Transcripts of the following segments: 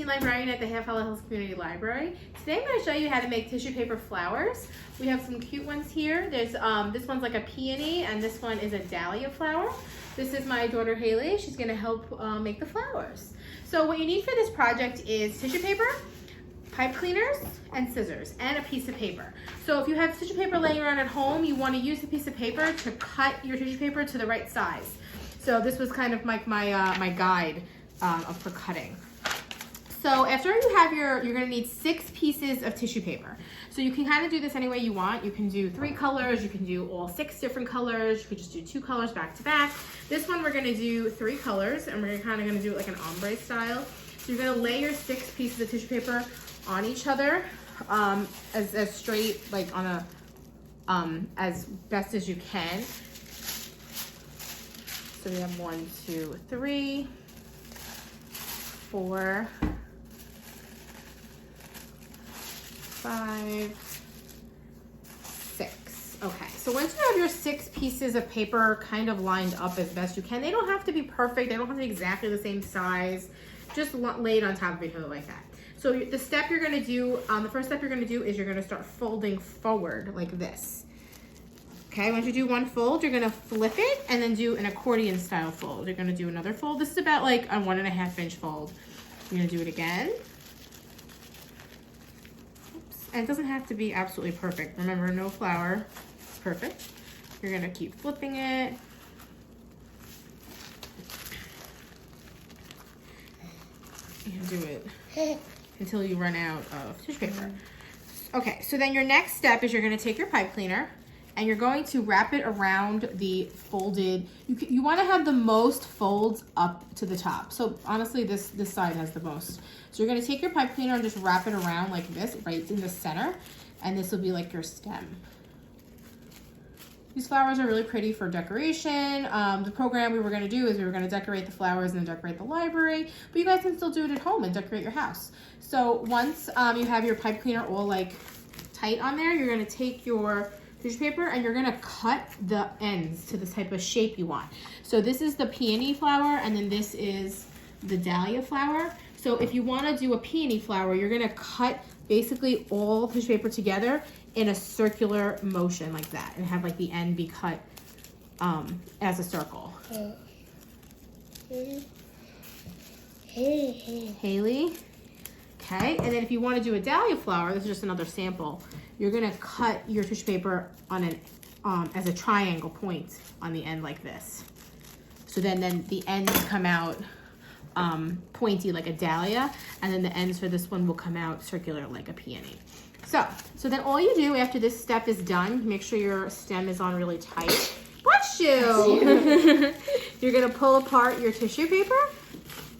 teen librarian at the Half Hollow Hills Community Library. Today I'm going to show you how to make tissue paper flowers. We have some cute ones here. There's this one's like a peony and this one is a dahlia flower. This is my daughter Haley. She's going to help make the flowers. So what you need for this project is tissue paper, pipe cleaners, and scissors, and a piece of paper. So if you have tissue paper laying around at home, you want to use a piece of paper to cut your tissue paper to the right size. So this was kind of like my guide for cutting. So after you have you're gonna need 6 pieces of tissue paper. So you can kind of do this any way you want. You can do 3 colors, you can do all 6 different colors, you could just do 2 colors back to back. This one we're gonna do 3 colors and we're kind of gonna do it like an ombre style. So you're gonna lay your 6 pieces of tissue paper on each other as straight, like on a, as best as you can. So we have 1, 2, 3, 4, 5, 6. Okay, so once you have your 6 pieces of paper kind of lined up as best you can, they don't have to be perfect, they don't have to be exactly the same size, just lay it on top of each other like that. So the step you're gonna do, the first step you're gonna do is you're gonna start folding forward like this. Okay, once you do one fold, you're gonna flip it and then do an accordion style fold. You're gonna do another fold. This is about like a 1.5 inch fold. You're gonna do it again. And it doesn't have to be absolutely perfect. Remember, no flower is perfect. You're gonna keep flipping it. You do it until you run out of tissue paper. Okay, so then your next step is you're gonna take your pipe cleaner and you're going to wrap it around the folded, you wanna have the most folds up to the top. So honestly, this side has the most. So you're gonna take your pipe cleaner and just wrap it around like this, right in the center, and this will be like your stem. These flowers are really pretty for decoration. The program we were gonna do is we were gonna decorate the flowers and then decorate the library, but you guys can still do it at home and decorate your house. So once you have your pipe cleaner all like tight on there, you're gonna take your tissue paper and you're gonna cut the ends to the type of shape you want. So this is the peony flower and then this is the dahlia flower. So if you wanna do a peony flower, you're gonna cut basically all tissue paper together in a circular motion like that and have like the end be cut as a circle. Haley. Okay, and then if you wanna do a dahlia flower, this is just another sample, you're gonna cut your tissue paper on an as a triangle point on the end like this. So then the ends come out pointy like a dahlia, and then the ends for this one will come out circular like a peony. So then all you do after this step is done, make sure your stem is on really tight. Bless you! You're gonna pull apart your tissue paper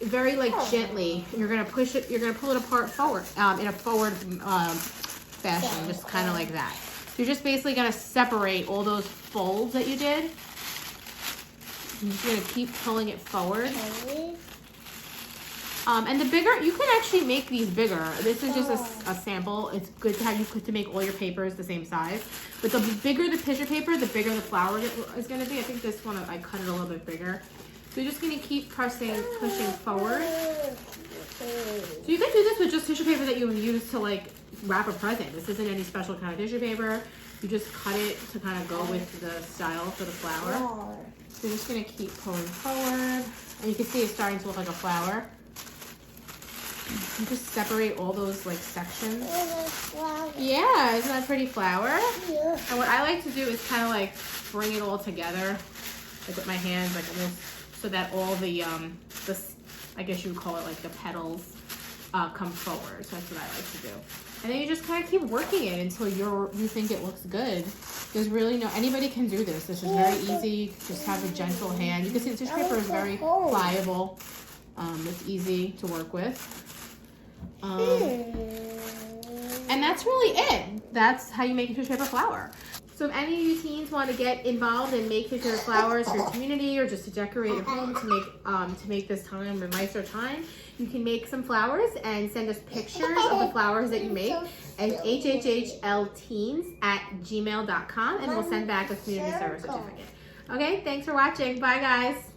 very like gently. You're gonna push it, you're gonna pull it apart forward in a forward fashion, just kind of like that. So you're just basically gonna separate all those folds that you did. You're just gonna keep pulling it forward. And the bigger, you can actually make these bigger. This is just a sample. It's good to have you to make all your papers the same size. But the bigger the tissue paper, the bigger the flower is gonna be. I think this one, I cut it a little bit bigger. So you're just gonna keep pushing forward. So you can do this with just tissue paper that you would use to like wrap a present. This isn't any special kind of tissue paper. You just cut it to kind of go with the style for the flower. So you're just gonna keep pulling forward. And you can see it's starting to look like a flower. You just separate all those like sections. Yeah, isn't that a pretty flower? Yeah. And what I like to do is kind of like bring it all together, like with my hands, like almost so that all the I guess you would call it like the petals come forward. So that's what I like to do. And then you just kind of keep working it until you think it looks good. There's really anybody can do this. This is very easy. Just have a gentle hand. You can see the tissue paper is very pliable. It's easy to work with. And that's really it. That's how you make a tissue paper flower. So if any of you teens want to get involved and make tissue paper flowers for your community or just to decorate your home to make this time a nicer time, you can make some flowers and send us pictures of the flowers that you make at hhhlteens@gmail.com and we'll send back a community service certificate. Okay, thanks for watching. Bye guys.